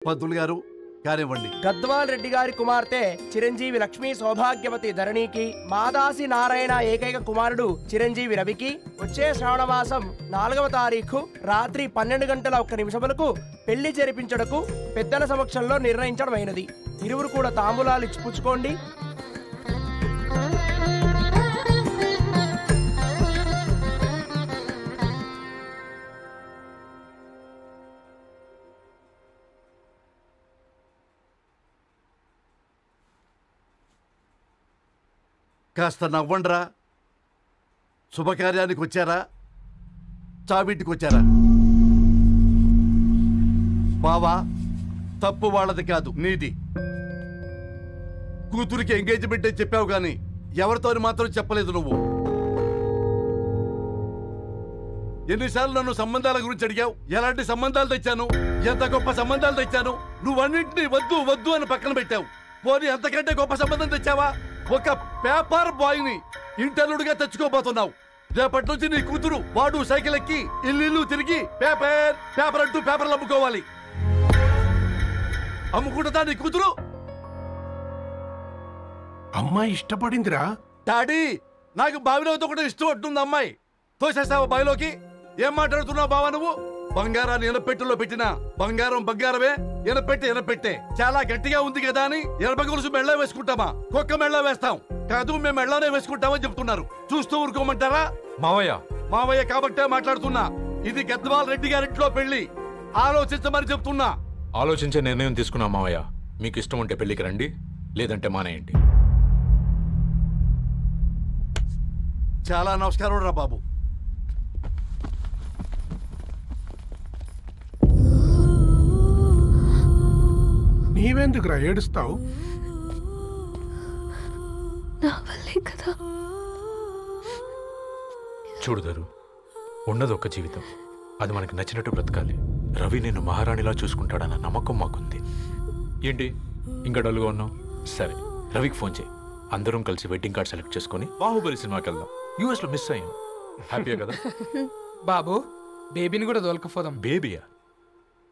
పంతులు గారు కానివ్వండి. గద్వాల్ రెడ్డి గారి కుమార్తె చిరంజీవి లక్ష్మీ సౌభాగ్యవతి ధరణికి, మాదాసి నారాయణ ఏకైక కుమారుడు చిరంజీవి రవికి వచ్చే శ్రావణమాసం 4వ తారీఖు రాత్రి 12:01 పెళ్లి జరిపించడకు పెద్దల సమక్షంలో నిర్ణయించడమైనది. ఇరువురు కూడా తాంబూలాలు ఇచ్చిపుచ్చుకోండి. కాస్త నవ్వండ్రా. శుభకార్యానికి వచ్చారా, చావింటికి వచ్చారా? బావా, తప్పు వాళ్ళది కాదు, నీది. కూతురికి ఎంగేజ్మెంట్ అని చెప్పావు గాని ఎవరితో మాత్రం చెప్పలేదు నువ్వు. ఎన్నిసార్లు నన్ను సంబంధాల గురించి అడిగావు? ఎలాంటి సంబంధాలు తెచ్చాను, ఎంత గొప్ప సంబంధాలు తెచ్చాను. నువ్వన్నింటినీ వద్దు వద్దు అని పక్కన పెట్టావు. పోనీ అంతకంటే గొప్ప సంబంధం తెచ్చావా? ఒక పేపర్ బాయ్ ని ఇంటర్లుడిగా తెచ్చుకోబోతున్నావు. రేపటి నుంచి నీ కూతురు వాడు సైకిల్ ఎక్కి ఇల్లు తిరిగి పేపర్ పేపర్ అంటూ పేపర్లు అమ్ముకోవాలి. అమ్ముకుంటుందా నీ కూతురు? అమ్మాయి ఇష్టపడిందిరా డాడీ. నాకు బావిలో కూడా ఇష్టం ఉంటుంది. అమ్మాయి తోసేస్తావా బావిలోకి? ఏం మాట్లాడుతున్నావు బావా నువ్వు? బంగారాన్ని ఎనపెట్టులో పెట్టినా బంగారం బంగారమే, ఎనపెట్టే చాలా గట్టిగా ఉంది కదా అని ఎనప గొలుసు మెళ్ళ వేసుకుంటామా? కుక్క మెళ్ళ వేస్తాం కాదు, మేము మెళ్ళనే వేసుకుంటామని చెప్తున్నారు. చూస్తూ ఊరుకోమంటారా? మావయ్య కాబట్టే మాట్లాడుతున్నా. ఇది గద్వాల్ రెడ్డి గారింట్లో పెళ్లి. ఆలోచించమని చెప్తున్నా. ఆలోచించే నిర్ణయం తీసుకున్నా మావయ్య. మీకు ఇష్టం ఉంటే పెళ్లికి రండి, లేదంటే మానేయండి. చాలా నమస్కారం రా బాబు. నీవెందుకురా ఏడుస్తావు? చూడుదరు, ఉన్నది ఒక్క జీవితం. అది మనకి నచ్చినట్టు బ్రతకాలి. రవి నేను మహారాణిలా చూసుకుంటాడన్న నమ్మకం మాకుంది. ఏంటి ఇంకా డల్గా ఉన్నావు? సరే, రవికి ఫోన్ చేయి. అందరం కలిసి వెడ్డింగ్ కార్డ్ సెలెక్ట్ చేసుకుని బాహుబలి సినిమాకి వెళ్దాం. యూఎస్ లో మిస్ అయ్యాం. హ్యాపీయా కదా బాబు? బేబీని కూడా దొలకపోదాం. బేబీయా?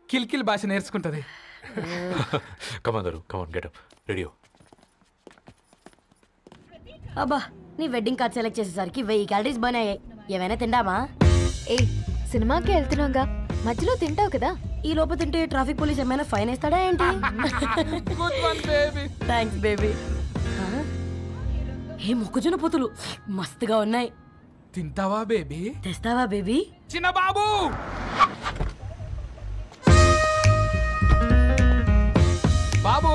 కిల్కిల్ భాష నేర్చుకుంటది. కమాందరు, కమాన్ గెట్ అప్, రెడీ. అబ్బా, నీ వెడ్డింగ్ కార్డ్ సెలెక్ట్ చేసేసరికి 1000 క్యాలరీస్ బర్న్ అయ్యాయి. ఏమైనా తిండామా? ఏ సినిమాకి వెళ్తున్నాగా, మధ్యలో తింటావు కదా. ఈ లోపు తింటే ట్రాఫిక్ పోలీస్ ఏమైనా ఫైన్ వేస్తాడా ఏంటి? Thanks baby. ఏ మొక్కజొన్న పొతులు మస్తుగా ఉన్నాయి. తింటావా బేబీ? తెస్తావా బేబీ? చిన్న బాబు, బాబు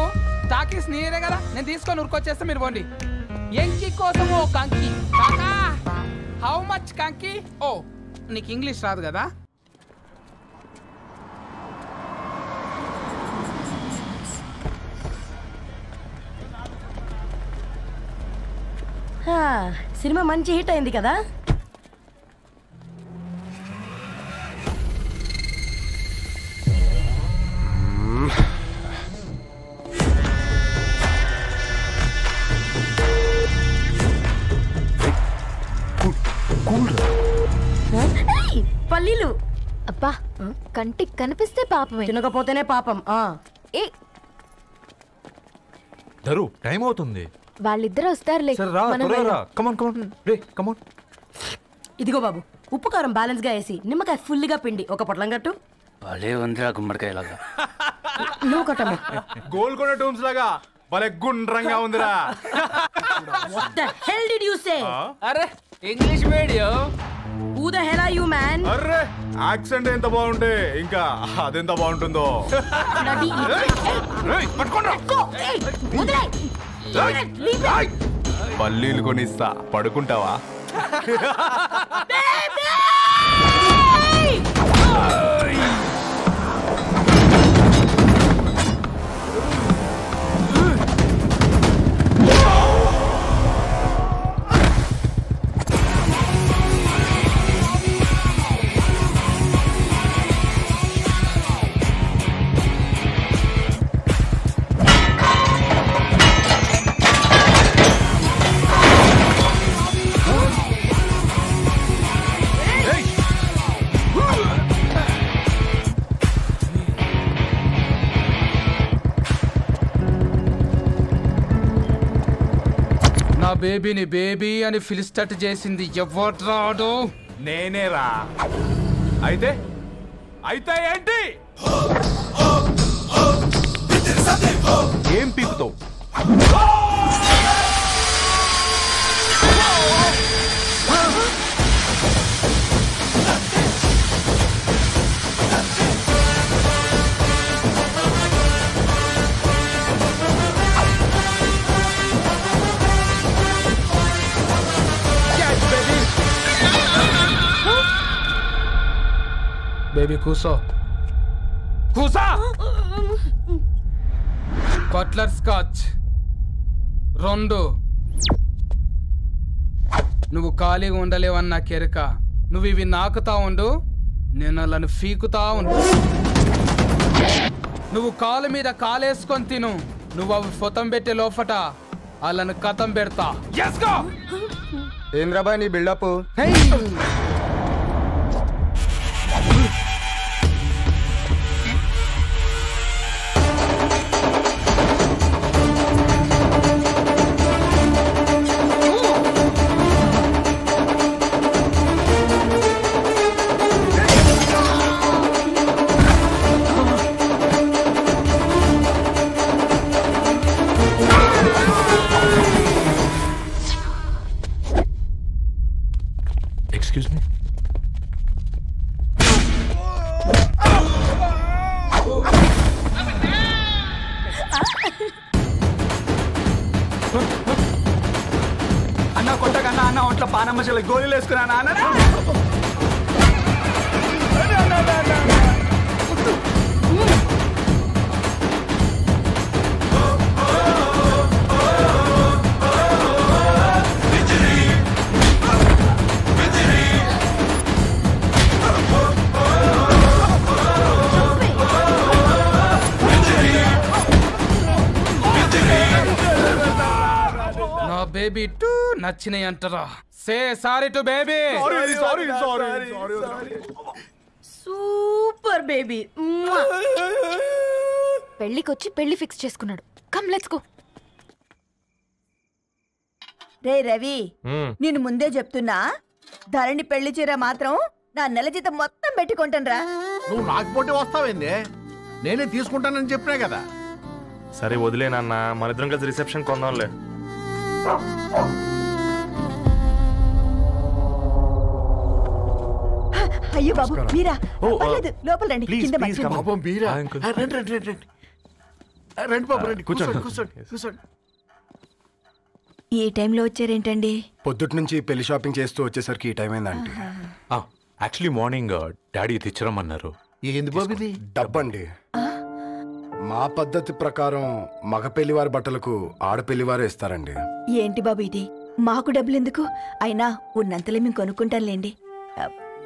టాకీస్ నీరే కదా, నేను తీసుకొని ఉరికొచ్చేస్తే మీరు పోండి. ఎంకి కోసం ఓ కంకి. కాకా, హౌ మచ్ కంకి? ఓ, నీకు ఇంగ్లీష్ రాదు కదా. సినిమా మంచి హిట్ అయింది కదా. పల్లీలు. అబ్బా, కంటికి కనిపిస్తే పాపమే, తినకపోతేనే పాపం. ఏ దరు, టైం అవుతుంది. వాళ్ళిద్దరు వస్తారులే. ఇదిగో బాబు, ఉప్పు కారం బ్యాలెన్స్ గా వేసి నిమ్మకాయ ఫుల్ గా పిండి ఒక పొట్లం కట్టు. భలే ఉందిరా గుమ్మడికాయ లాగా. నువ్వు కట్టమ్మా. గోల్కొండ టూమ్స్ లాగా భలే గుండ్రంగా ఉందిరా. What the hell did you say? అరే English medium. Who the hell are you man? అరే యాక్సెంట్ ఎంత బాగుంటే ఇంకా అదెంత బాగుంటుందో. పల్లీలు కొనిస్తా, పడుకుంటావా? బేబీని బేబీ అని పిలిచేటట్టు చేసింది ఎవడ్రాడు? నేనేరా. అయితే అయితే ఏంటి? ఏం పీకుతావు? బేబీ కూసో. కూసా. Butler scotch 2. నువ్వు ఖాళీగా ఉండలేవన్న కెరక. నువ్వు ఇవి నాకుతా ఉండు, నేను వాళ్ళని ఫీకుతా ఉండు. నువ్వు కాలు మీద కాలేసుకొని తిను. నువ్వు అవి ఫొతం పెట్టే లోపట వాళ్ళని కథం పెడతా. ఏంద్రాబాయ్ నీ బిల్డప్? Excuse me? అన్న కొట్టకన్నా అన్న ఒంట్లో పానమ్మచల గోళీలు వేసుకున్నా అన్న. బేబీ టూ నచ్చినాయి అంటారా? Say sorry to baby. Super baby. పెళ్ళికొచ్చి పెళ్లి ఫిక్స్ చేసుకున్నాడు. Come let's go. రే రవి, నేను ముందే చెప్తున్నా, ధరణి పెళ్లి చీర మాత్రం నా నెల జీతం మొత్తం పెట్టుకుంటాను రా. నువ్వు నాకు పోటీ వస్తావేంది? నేనే తీసుకుంటానని చెప్పినా కదా. సరే వదిలేనన్నా, మన ఇద్దరం కలిసి రిసెప్షన్ కొందాంలే. అయ్యో బాబు మీరా? పర్లేదు, లోపల రండి. కింద మంచం. పాపం మీరా? రండి రండి రండి రండి బాబు రండి. కూర్చోండి కూర్చోండి కూర్చోండి. ఈ టైంలో వచ్చారేంటండి? పొద్దుటి నుంచి పెళ్లి షాపింగ్ చేస్తూ వచ్చేసరికి ఈ టైం అయిందండి. యాక్చువల్లీ మార్నింగ్ డాడీ తెచ్చరమన్నారు. ఏంది బాబు ఇది? డబ్బండి. మా పద్ధతి ప్రకారం మగ పెళ్లివారి బట్టలకు ఆడపెళ్లివారు ఇస్తారండి. ఏంటి బాబు ఇది? మాకు డబ్బులు ఎందుకు? అయినా ఉన్నంతలే మేము కొనుక్కుంటాంలేండి.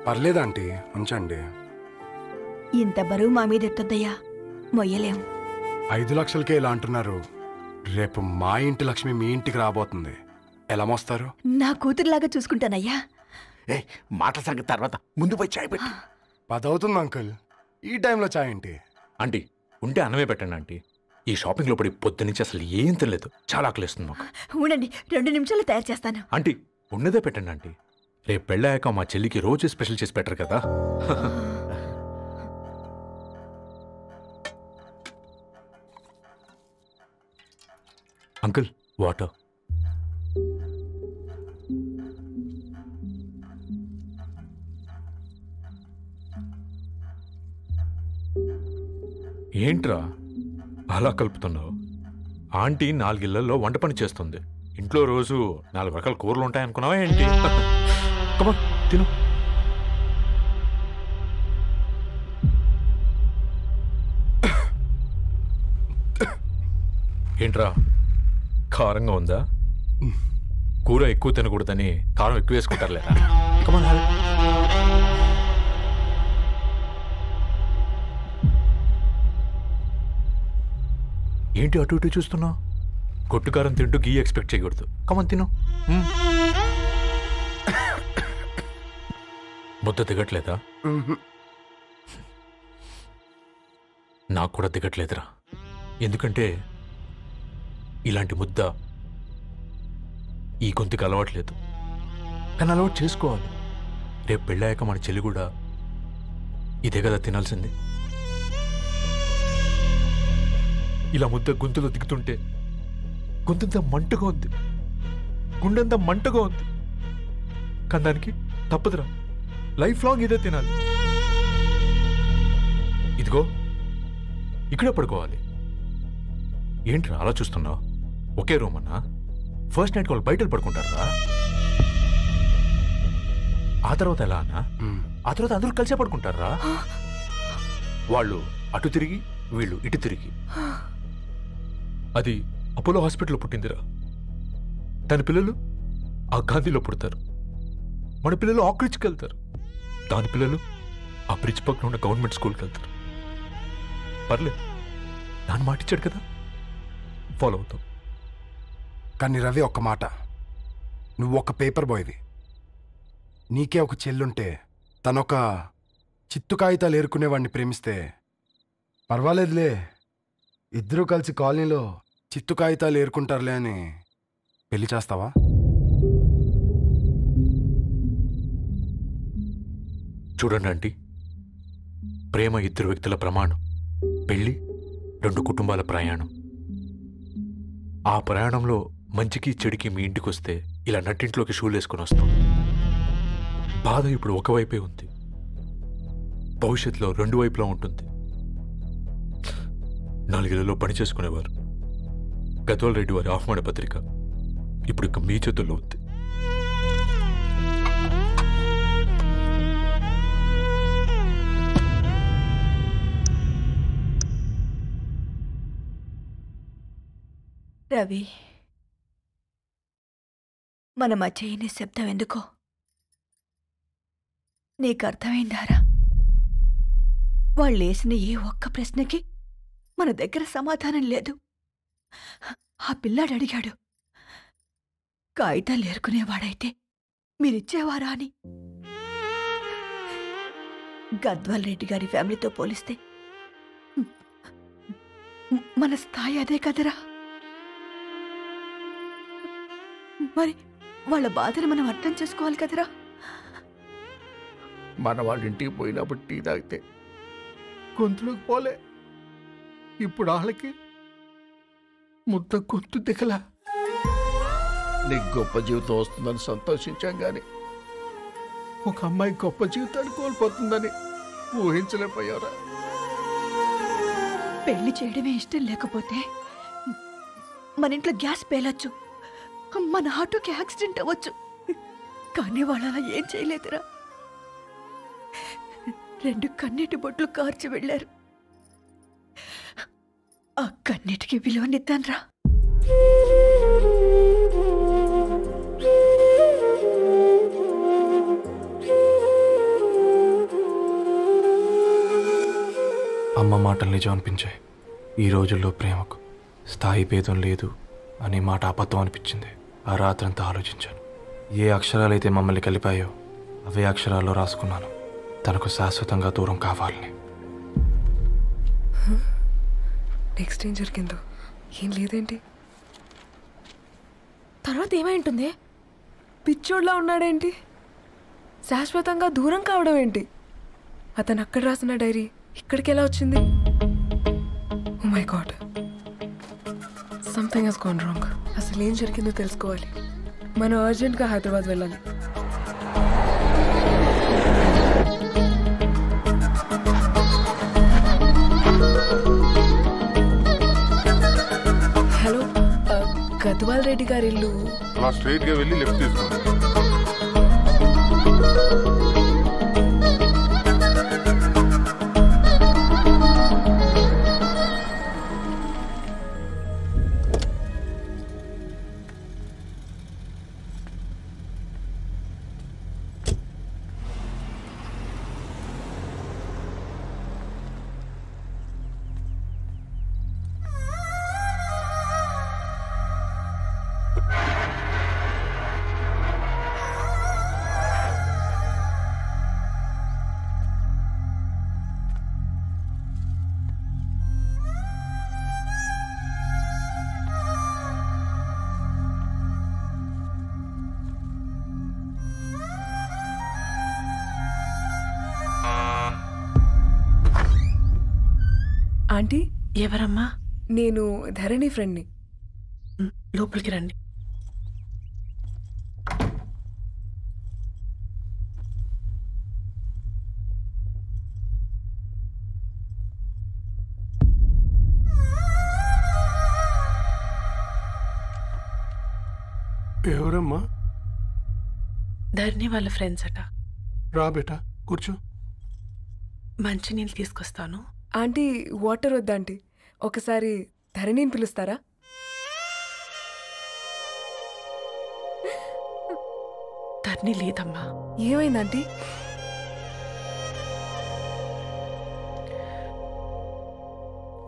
పర్లేదంటీ, ఉంచండి. ఇంత బరువు మా మీద ఎత్తొద్దయ్యా, మొయ్యలేం. 5 లక్షలకే ఇలా అంటున్నారు. రేపు మా ఇంటి లక్ష్మి మీ ఇంటికి రాబోతుంది. ఎలా మోస్తారు? నా కూతురులాగా చూసుకుంటానయ్యా. మాటల సంగతి తర్వాత, ముందు పోయి చాయ్ పెట్టి. 10 అవుతుంది అంకుల్. ఈ టైంలో చాయ్ ఏంటి? ఆంటీ ఉంటే అన్నమే పెట్టండి ఆంటీ. ఈ షాపింగ్ లో పడి పొద్దు నుంచి అసలు ఏం తినలేదు. చాలా ఆకలిస్తుంది మాకు. ఉండండి, 2 నిమిషాలు తయారు చేస్తాను. ఆంటీ ఉన్నదే పెట్టండి ఆంటీ. రేపు పెళ్ళాక మా చెల్లికి రోజు స్పెషల్ చేసి పెట్టరు కదా. Uncle water. ఏంట్రా అలా కలుపుతున్నావు? ఆంటీ 4 ఇళ్లలో వంట పని చేస్తుంది. ఇంట్లో రోజు 4 రకాల కూరలు ఉంటాయనుకున్నావా ఏంటి? కమా తిను. ఏంట్రా కారంగా ఉందా? కూర ఎక్కువ తినకూడదని కారం ఎక్కువ వేసుకుంటారులే. కమా ఏంటి అటు ఇటు చూస్తున్నావు? కొట్టుకారం తింటూ గీ ఎక్స్పెక్ట్ చేయకూడదు. కమన్ తిను. ముద్ద దిగట్లేదా? నాకు కూడా దిగట్లేదురా. ఎందుకంటే ఇలాంటి ముద్ద ఈ గొంతుకి అలవాట్లేదు, కానీ అలవాటు చేసుకోవాలి. రేపు పెళ్ళాక మన చెల్లి కూడా ఇదే కదా తినాల్సింది. ఇలా ముద్ద గొంతులో దిగుతుంటే గొంతంతా మంటగా ఉంది, గుండెంతా మంటగా ఉంది. కానీ దానికి తప్పదురా, లైఫ్ లాంగ్ ఇదే తినాలి. ఇదిగో ఇక్కడే పడుకోవాలి. ఏంట్రా అలా చూస్తున్నావు? ఒకే రూమ్ అన్నా? ఫస్ట్ నైట్ వాళ్ళు బయటలు పడుకుంటారా? ఆ తర్వాత ఎలా అన్నా? ఆ తర్వాత అందరూ కలిసే పడుకుంటారా? వాళ్ళు అటు తిరిగి వీళ్ళు ఇటు తిరిగి. అది అపోలో హాస్పిటల్లో పుట్టిందిరా. దాని పిల్లలు ఆ గాంధీలో పుడతారు, మన పిల్లలు ఆక్రిడ్జ్కి వెళ్తారు, దాని పిల్లలు ఆ బ్రిడ్జ్ పక్కన ఉన్న గవర్నమెంట్ స్కూల్కి వెళ్తారు. పర్లేదు, దాన్ని మాటిచ్చాడు కదా, ఫాలో అవుతాం. కానీ రవి ఒక్క మాట, నువ్వు ఒక పేపర్ బాయ్వి. నీకే ఒక చెల్లుంటే తనొక చిత్తు కాగితాలు ఏరుకునేవాడిని ప్రేమిస్తే పర్వాలేదులే, ఇద్దరూ కలిసి కాలనీలో చిత్తు కాగితాలు ఏరుకుంటారులే అని పెళ్లి చేస్తావా? చూడండి ఆంటీ, ప్రేమ ఇద్దరు వ్యక్తుల ప్రమాణం, పెళ్ళి రెండు కుటుంబాల ప్రయాణం. ఆ ప్రయాణంలో మంచికి చెడుకి మీ ఇంటికి వస్తే ఇలా నట్టింట్లోకి షూలు వేసుకొని వస్తాం. బాధ ఇప్పుడు ఒకవైపే ఉంది, భవిష్యత్తులో రెండు వైపులా ఉంటుంది. 4 ఏళ్లలో పని చేసుకునేవారు గద్వాల్ రెడ్డి వారి ఆహ్వాన పత్రిక ఇప్పుడు ఇక మీ చేతుల్లో ఉంది. రవి, మన మధ్య ఈ నిశ్శబ్దం ఎందుకో నీకు అర్థమైందారా? వాళ్ళు వేసిన ఏ ఒక్క ప్రశ్నకి మన దగ్గర సమాధానం లేదు. ఆ పిల్లాడు అడిగాడు, కాగితాలు ఏరుకునేవాడైతే మీరిచ్చేవారా అని. గద్వాల్ రెడ్డి గారి ఫ్యామిలీతో పోలిస్తే మన స్థాయి అదే కదరా. మరి వాళ్ళ బాధను మనం అర్థం చేసుకోవాలి కదరా. మన వాళ్ళ ఇంటికి పోయినప్పుడు టీ తాగితే గొంతులోకి పోలే, ఇప్పుడు వాళ్ళకి ముద్ద గొంతు దిగలా. నీకు గొప్ప జీవితం వస్తుందని సంతోషించాం కానీ ఒక అమ్మాయి గొప్ప జీవితాన్ని కోల్పోతుందని ఊహించలేకపోయారా? పెళ్లి చేయడమే ఇష్టం లేకపోతే మన ఇంట్లో గ్యాస్ పేలొచ్చు, మన ఆటోకి యాక్సిడెంట్ అవ్వచ్చు, కానీ వాళ్ళు అలా ఏం చేయలేదురా. 2 కన్నీటి బొట్లు కార్చి వెళ్ళారు. ఆ కన్నీటికి విలువనిద్దాన్రా. అమ్మ మాటలు నిజం అనిపించాయి. ఈ రోజుల్లో ప్రేమకు స్థాయి భేదం లేదు అనే మాట అబద్ధం అనిపించింది. ఆ రాత్రంతా ఆలోచించాను. ఏ అక్షరాలైతే మమ్మల్ని కలిపాయో అవే అక్షరాల్లో రాసుకున్నాను, తనకు శాశ్వతంగా దూరం కావాలని. నెక్స్ట్ ఏం జరిగిందో ఏం లేదేంటి? తర్వాత ఏమై ఉంటుంది? పిచ్చోడ్లా ఉన్నాడేంటి? శాశ్వతంగా దూరం కావడం ఏంటి? అతను అక్కడ రాసిన డైరీ ఇక్కడికి ఎలా వచ్చింది? Oh my god, something has gone wrong. అసలు ఏం జరిగిందో తెలుసుకోవాలి. మనం అర్జెంట్గా హైదరాబాద్ వెళ్ళాలి. హలో, గద్వాల్ రెడ్డి గారి ఇల్లు అలా స్ట్రైట్ గా వెళ్ళి లెఫ్ట్ తీసుకోండి. ఆంటీ ఎవరమ్మా? నేను ధరణి ఫ్రెండ్ని. లోపలికి రండి. ఎవరమ్మా? ధరణి వాళ్ళ ఫ్రెండ్స్ అట. రా బేటా, కూర్చో. మంచినీళ్ళు తీసుకొస్తాను. ఆంటీ వాటర్ వద్దాంటీ, ఒకసారి ధరణిని పిలుస్తారా? ధరణి లేదమ్మా. ఏమైందంటీ?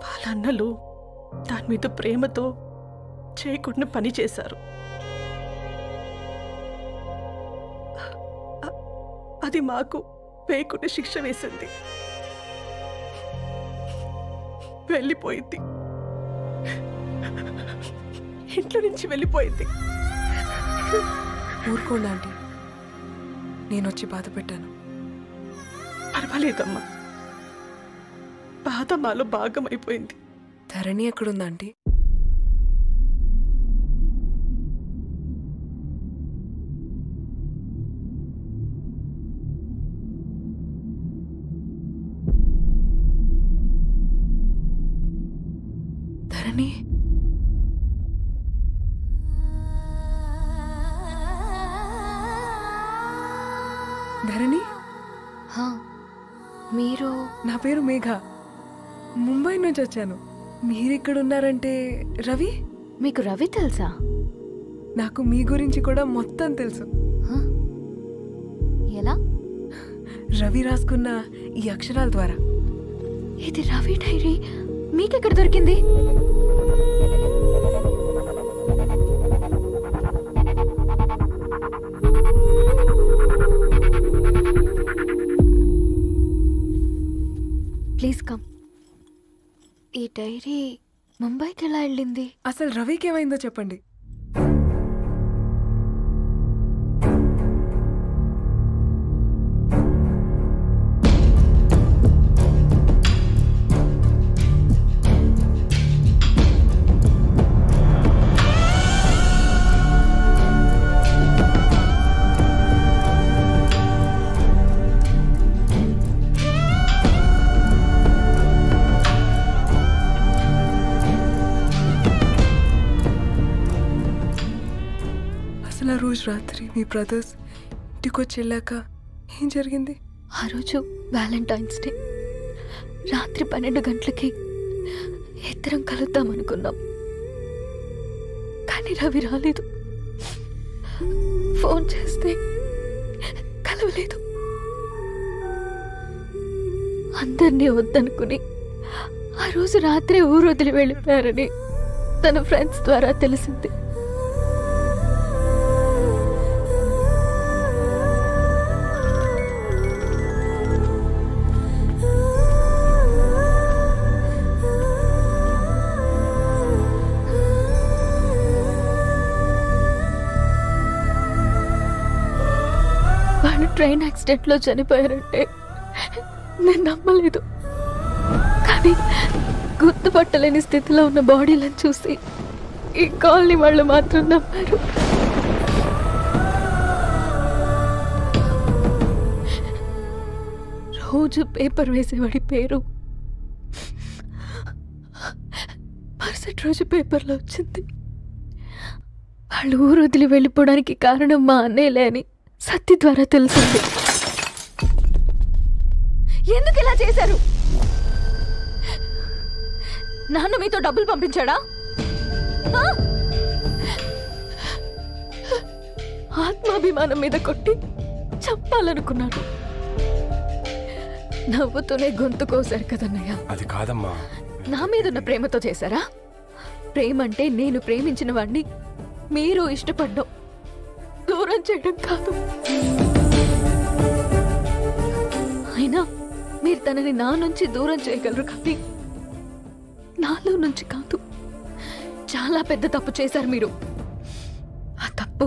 వాళ్ళ అన్నలు దాని మీద ప్రేమతో చేయకుండా పని చేశారు. అది మాకు పేయకుండా శిక్ష వేసింది. వెళ్ళిపోయింది, ఇంట్లో నుంచి వెళ్ళిపోయింది. ఊరుకోండి ఆంటీ, నేను వచ్చి బాధ పెట్టాను. పర్వాలేదమ్మా, బాధ మాలో భాగం అయిపోయింది. ధరణి ఎక్కడుందా ఆంటీ? ధరణి ధరణి మీరు? నా పేరు మేఘ, ముంబై నుంచి వచ్చాను. మీరిక్కడున్నారంటే రవి? మీకు రవి తెలుసా? నాకు మీ గురించి కూడా మొత్తం తెలుసు. ఎలా? రవి రాసుకున్న ఈ అక్షరాల ద్వారా. ఇది రవి డైరీ మీకెక్కడ దొరికింది? Please come. ఈ డైరీ ముంబైకి ఎలా వెళ్ళింది? అసలు రవికి ఏమైందో చెప్పండి. అసలు ఆ రోజు రాత్రి మీ బ్రదర్స్ ఇంటికి వచ్చి వెళ్ళాక ఏం జరిగింది? ఆ రోజు వ్యాలంటైన్స్ డే రాత్రి 12 గంటలకి ఇద్దరం కలుద్దామనుకున్నాం, కానీ రవి రాలేదు. ఫోన్ చేస్తే కలవలేదు. అందరినీ వద్దనుకుని ఆ రోజు రాత్రి ఊరు వదిలి వెళ్ళిపోయారని తన ఫ్రెండ్స్ ద్వారా తెలిసింది. వాళ్ళు ట్రైన్ యాక్సిడెంట్లో చనిపోయారంటే నేను నమ్మలేదు, కానీ గుర్తుపట్టలేని స్థితిలో ఉన్న బాడీలను చూసి ఈ కాలనీ వాళ్ళు మాత్రం నమ్మారు. రోజు పేపర్ వేసేవాడి పేరు మరుసటి రోజు పేపర్లో వచ్చింది. వాళ్ళు ఊరు వదిలి వెళ్ళిపోవడానికి కారణం మా అన్నయ్యలే అని సత్తి ద్వారా తెలిసింది. ఎందుకు ఇలా చేశారు? నాన్న మీతో డబ్బులు పంపించాడా? ఆత్మాభిమానం మీద కొట్టి చంపాలనుకున్నాడు. నవ్వుతూనే గొంతు కోసారు కదన్నయ్య. అది కాదమ్మా. నా మీదున్న ప్రేమతో చేశారా? ప్రేమంటే నేను ప్రేమించిన వాడిని మీరు ఇష్టపడ్డం, దూరం చేయడం కాదు. అయినా మీరు తనని నా నుంచి దూరం చేయగలరు కానీ నాలో నుంచి కాదు. చాలా పెద్ద తప్పు చేశారు మీరు. ఆ తప్పు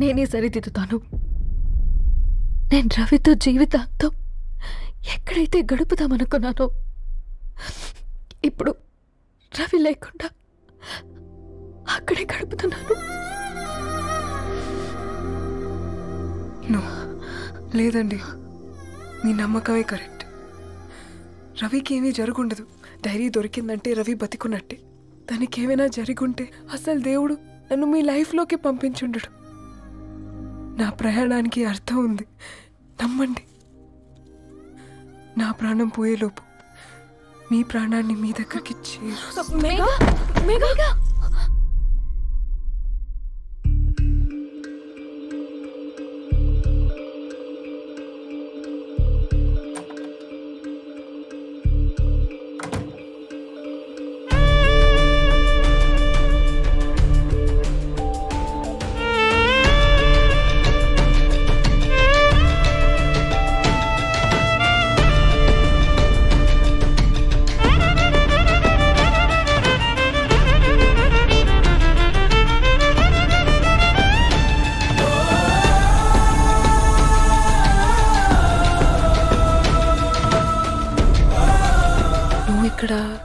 నేనే సరిదిద్దుతాను. నేను రవితో జీవితాంతం ఎక్కడైతే గడుపుదామనుకున్నానో ఇప్పుడు రవి లేకుండా అక్కడే గడుపుతున్నాను. లేదండి, మీ నమ్మకమే కరెక్ట్. రవికి ఏమీ జరుగుండదు. డైరీ దొరికిందంటే రవి బతికున్నట్టే. తనకి ఏమైనా జరుగుంటే అసలు దేవుడు నన్ను మీ లైఫ్లోకి పంపించుండడు. నా ప్రయాణానికి అర్థం ఉంది, నమ్మండి. నా ప్రాణం పోయేలోపు మీ ప్రాణాన్ని మీ దగ్గరికి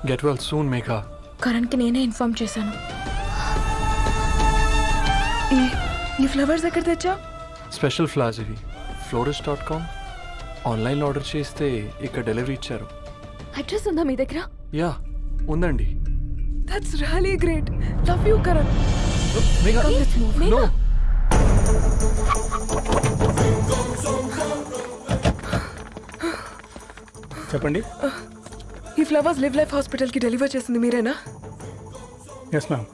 గెట్ వెల్ సూన్ మేఘా. కరణ్కి నేనే ఇన్ఫార్మ్ చేశాను. ఈ ఫ్లవర్స్ ఎక్కడ తెచ్చా? స్పెషల్ ఫ్లవర్స్ ఇవి. florist.com. ఆన్లైన్లో ఆర్డర్ చేస్తే ఇక్కడ డెలివరీ ఇచ్చారు. అడ్రస్ ఉందా మీ దగ్గర? యా ఉందండి. That's really great. Love you Karan. No. చెప్పండి. ఈ ఫ్లవర్స్ లివ్ లైఫ్ హాస్పిటల్కి డెలివర్ చేసింది మీరేనా? Yes ma'am.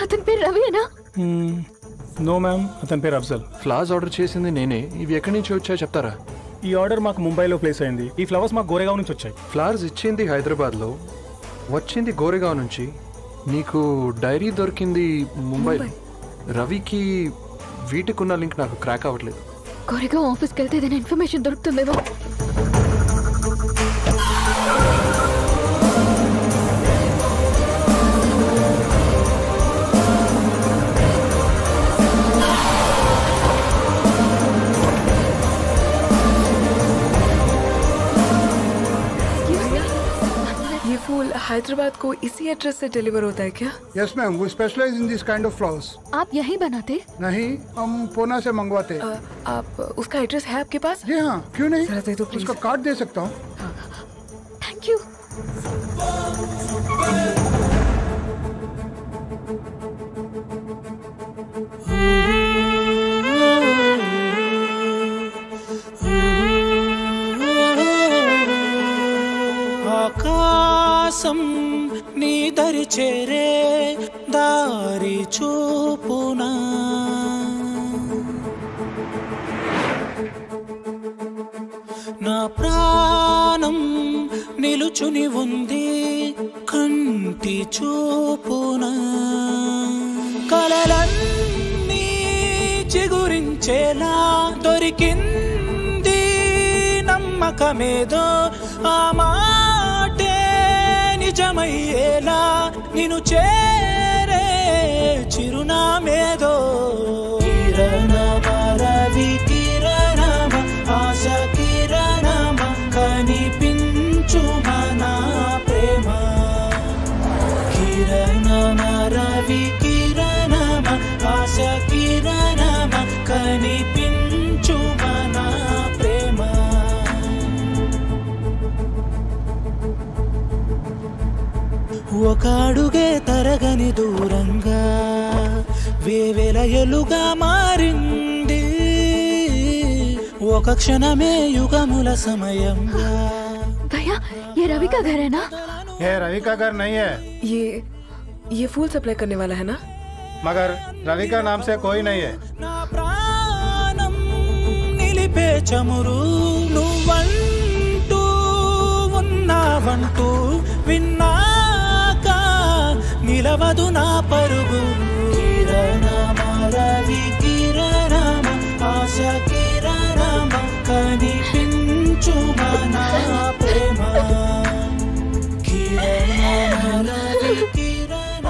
అతని పేరు రవియేనా? నో మ్యామ్, అతని పేరు అఫ్జల్. ఫ్లవర్స్ ఆర్డర్ చేసింది నేనే. ఇవి ఎక్కడి నుంచి వచ్చాయో చెప్తారా? ఈ ఆర్డర్ మాకు ముంబైలో ప్లేస్ అయింది. ఈ ఫ్లవర్స్ మాకు గోరేగావ్ నుంచి వచ్చాయి. ఫ్లవర్స్ ఇచ్చింది హైదరాబాద్లో, వచ్చింది గోరేగావ్ నుంచి. నీకు డైరీ దొరికింది ముంబై. రవికి వీటికున్న లింక్ నాకు క్రాక్ అవ్వట్లేదు. గోరేగావ్ ఆఫీస్కి వెళ్తే ఏదైనా ఇన్ఫర్మేషన్ దొరుకుతుందేమో. हैदराबाद को इसी एड्रेस से डिलीवर होता है क्या? यस मैम, वो specialize in this kind of flowers. आप यही बनाते? नहीं, हम पूना से मंगवाते. आप उसका एड्रेस है आपके पास? जी हाँ, क्यों नहीं? जरा दे दो प्लीज. उसका कार्ड दे सकता हूँ. Thank you. ఆకాశం నీ దరి చేరే దారి చూపునా, నా ప్రాణం నిలుచుని ఉంది కంటి చూపునా, కలలన్నీ చిగురించేలా దొరికింది నమ్మకమేదో, ఆ మాటే నిజమయ్యేలా నిన్ను చేరే చిరునామేదో. కిరణమ రవి కిరణమ ఆశ కిరణమ కనిపించు మన ప్రేమ. కిరణమ రవి కిరణమ ఆశ కిరణమ కనిపించు మన ప్రేమ. ఒక అడుగే తరగని దూరంగా వేవేల ఎలుగా మారింది, ఒక క్షణమే యుగముల సమయంగా. भैया ये रवि का घर है ना? ये रवि का घर नहीं है. ये फूल सप्लाई करने वाला है ना? मगर रवि का नाम से कोई नहीं है. నా ప్రాణం నిలిపే చమురు నువ్వంటూ ఉన్నావంటూ విన్నాక నిలవదు నా పరుగు. కిరణమ రవి కిరణమ ఆశ కిరణమ కనిపించు మన ప్రేమ. కిరణమ రవి కిరణమ.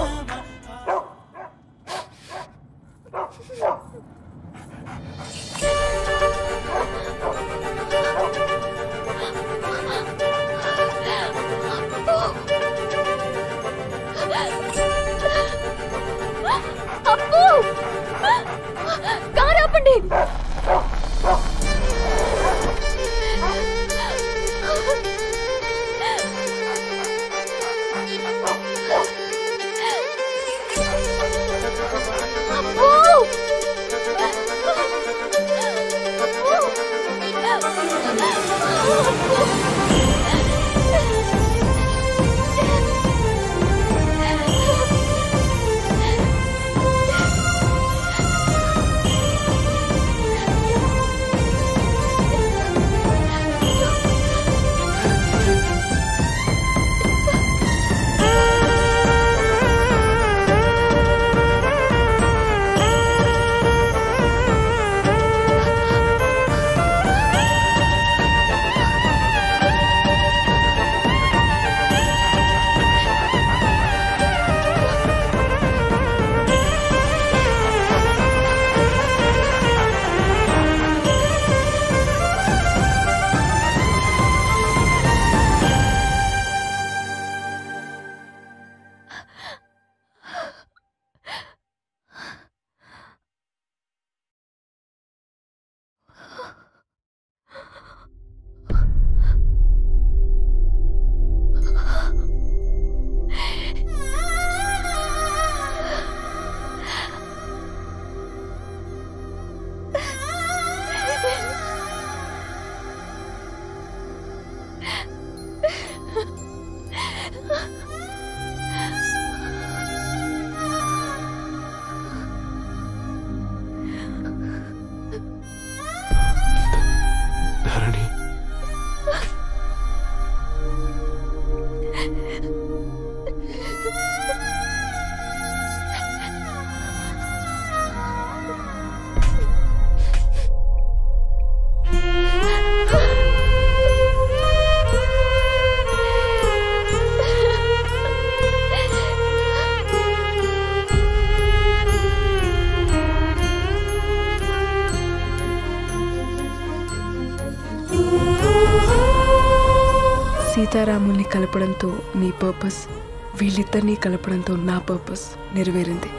అప్పు కారు ఆపండి. సీతారాముల్ని కలపడంతో నీ పర్పస్, వీళ్ళిద్దరినీ కలపడంతో నా పర్పస్ నెరవేరింది.